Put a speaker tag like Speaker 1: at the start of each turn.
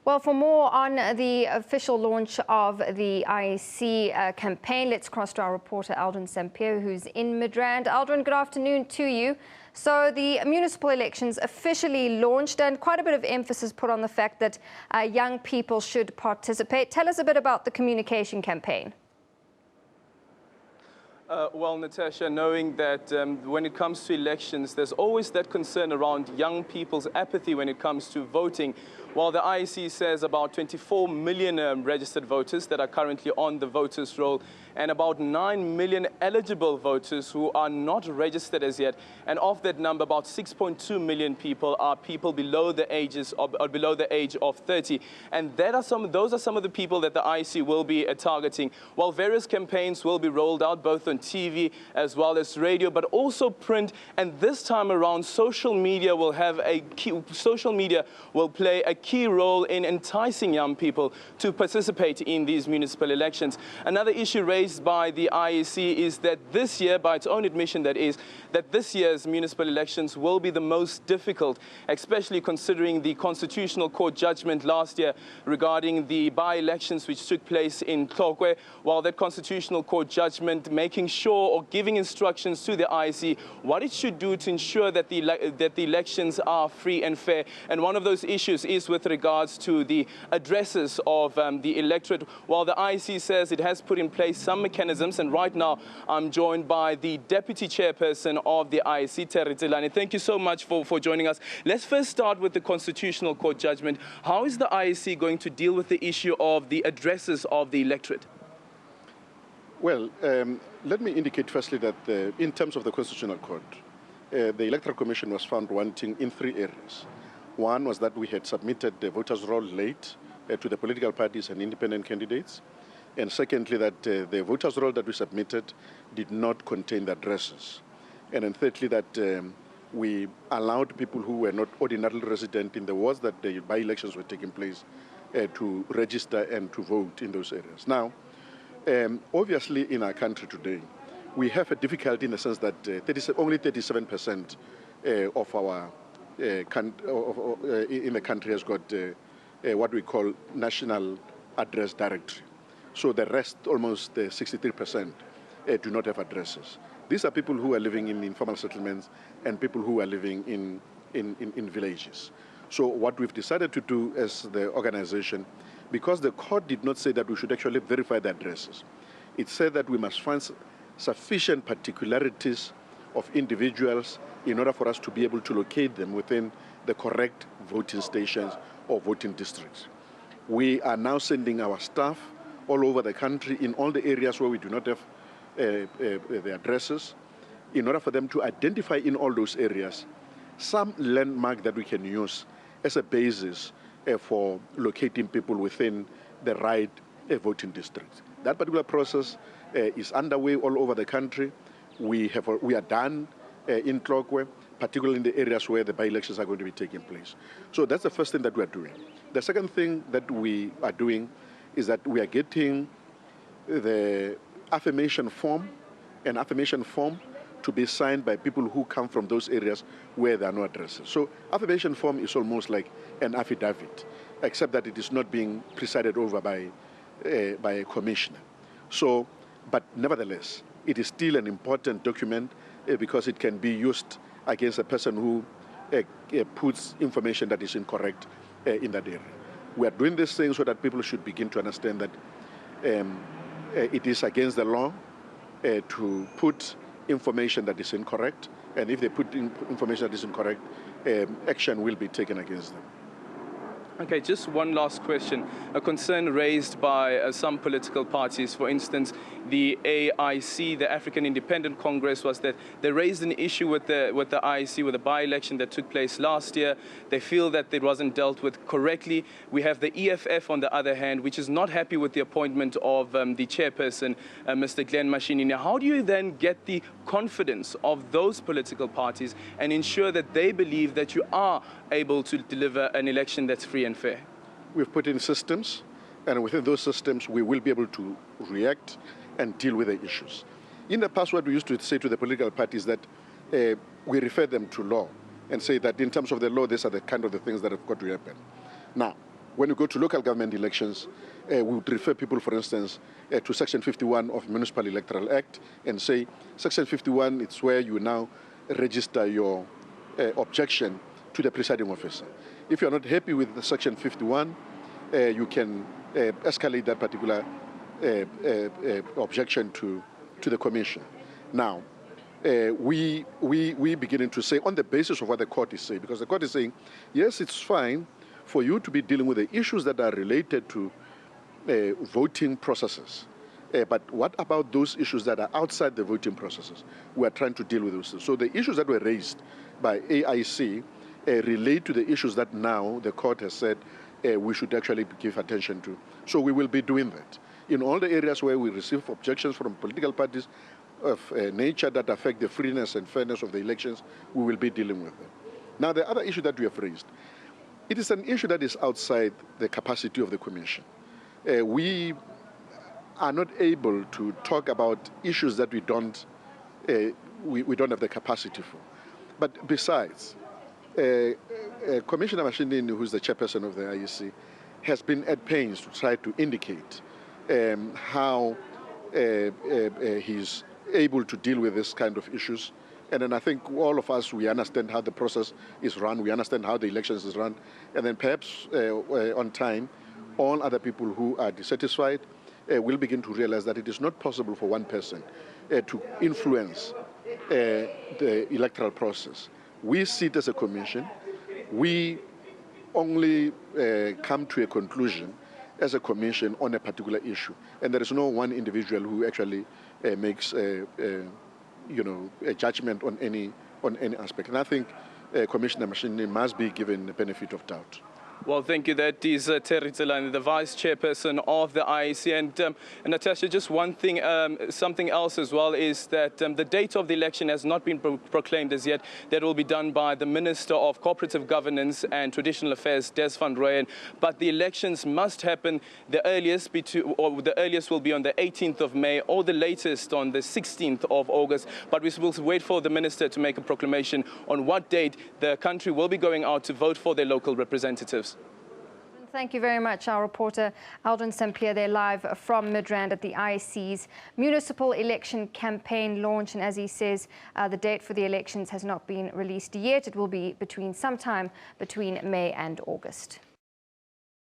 Speaker 1: Well, for more on the official launch of the IEC campaign, let's cross to our reporter Aldrin Sampier, who's in Midrand. Aldrin, good afternoon to you. So the municipal elections officially launched, and quite a bit of emphasis put on the fact that young people should participate. Tell us a bit about the communication campaign.
Speaker 2: Well, Natasha, knowing that when it comes to elections, there's always that concern around young people's apathy when it comes to voting. While the IEC says about 24 million registered voters that are currently on the voters' roll, and about 9 million eligible voters who are not registered as yet. And of that number, about 6.2 million people are people below the ages or below the age of 30. And those are some of the people that the IEC will be targeting. While various campaigns will be rolled out, both on TV as well as radio, but also print. And this time around, social media will play a key role in enticing young people to participate in these municipal elections. Another issue raised by the IEC is that this year, by its own admission that this year's municipal elections will be the most difficult, especially considering the Constitutional Court judgment last year regarding the by-elections which took place in Tlokwe. While that Constitutional Court judgment making sure or giving instructions to the IEC what it should do to ensure that the elections are free and fair. And one of those issues is with regards to the addresses of the electorate. While the IEC says it has put in place some mechanisms, and right now I'm joined by the Deputy Chairperson of the IEC, Tselane. Thank you so much for joining us. Let's first start with the Constitutional Court judgment. How is the IEC going to deal with the issue of the addresses of the electorate?
Speaker 3: Well, let me indicate firstly that in terms of the Constitutional Court, the Electoral Commission was found wanting in 3 areas. One was that we had submitted the voters' roll late to the political parties and independent candidates. And secondly, that the voters' roll that we submitted did not contain the addresses. And then thirdly, that we allowed people who were not ordinarily resident in the wards that the by-elections were taking place to register and to vote in those areas. Now, obviously in our country today, we have a difficulty in the sense that only 37% of our in the country has got what we call National Address Directory. So the rest, almost 63%, do not have addresses. These are people who are living in informal settlements and people who are living in villages. So what we've decided to do as the organization, because the court did not say that we should actually verify the addresses, it said that we must find sufficient particularities of individuals in order for us to be able to locate them within the correct voting stations or voting districts. We are now sending our staff all over the country in all the areas where we do not have the addresses, in order for them to identify in all those areas some landmark that we can use as a basis for locating people within the right voting districts. That particular process is underway all over the country. We are done in Tlokwe, particularly in the areas where the by-elections are going to be taking place. So that's the first thing that we are doing. The second thing that we are doing is that we are getting the affirmation form, an affirmation form to be signed by people who come from those areas where there are no addresses. So affirmation form is almost like an affidavit, except that it is not being presided over by a commissioner. So, but nevertheless, it is still an important document because it can be used against a person who puts information that is incorrect in that area. We are doing this thing so that people should begin to understand that it is against the law to put information that is incorrect, and if they put in information that is incorrect, action will be taken against them.
Speaker 2: Okay, just one last question. A concern raised by some political parties, for instance, the AIC, the African Independent Congress, was that they raised an issue with the IEC, with the by-election that took place last year. They feel that it wasn't dealt with correctly. We have the EFF, on the other hand, which is not happy with the appointment of the chairperson, Mr. Glen Mashinini. How do you then get the confidence of those political parties and ensure that they believe that you are able to deliver an election that's free and fair?
Speaker 3: We've put in systems, and within those systems, we will be able to react and deal with the issues. In the past, what we used to say to the political parties that we refer them to law and say that in terms of the law, these are the kind of the things that have got to happen. Now, When you go to local government elections, we would refer people, for instance, to Section 51 of Municipal Electoral Act and say, Section 51, it's where you now register your objection to the presiding officer. If you're not happy with the Section 51, you can escalate that particular objection to the Commission. Now, we beginning to say, on the basis of what the court is saying, because the court is saying, yes, it's fine for you to be dealing with the issues that are related to voting processes. But what about those issues that are outside the voting processes? We are trying to deal with those. So the issues that were raised by IEC relate to the issues that now the court has said we should actually give attention to. So we will be doing that. In all the areas where we receive objections from political parties of nature that affect the freeness and fairness of the elections, we will be dealing with them. Now, the other issue that we have raised, it is an issue that is outside the capacity of the Commission. We are not able to talk about issues that we don't have the capacity for. But besides, Commissioner Mashinini, who is the chairperson of the IEC, has been at pains to try to indicate how he's able to deal with this kind of issues. And then I think all of us, we understand how the process is run, we understand how the elections is run, and then perhaps on time, all other people who are dissatisfied will begin to realize that it is not possible for one person to influence the electoral process. We sit as a commission, we only come to a conclusion as a commission on a particular issue, and there is no one individual who actually makes a judgment on any aspect. And I think Commissioner Mashinini must be given the benefit of doubt.
Speaker 2: Well, thank you. That is Terry Tselane, the Vice Chairperson of the IEC. And Natasha, just one thing, something else as well is that the date of the election has not been proclaimed as yet. That will be done by the Minister of Cooperative Governance and Traditional Affairs, Des van Rooyen. But the elections must happen the earliest, the earliest will be on the 18th of May or the latest on the 16th of August. But we will wait for the Minister to make a proclamation on what date the country will be going out to vote for their local representatives.
Speaker 1: Thank you very much. Our reporter Aldrin St-Pierre there live from Midrand at the IEC's municipal election campaign launch. And as he says, the date for the elections has not been released yet. It will be sometime between May and August.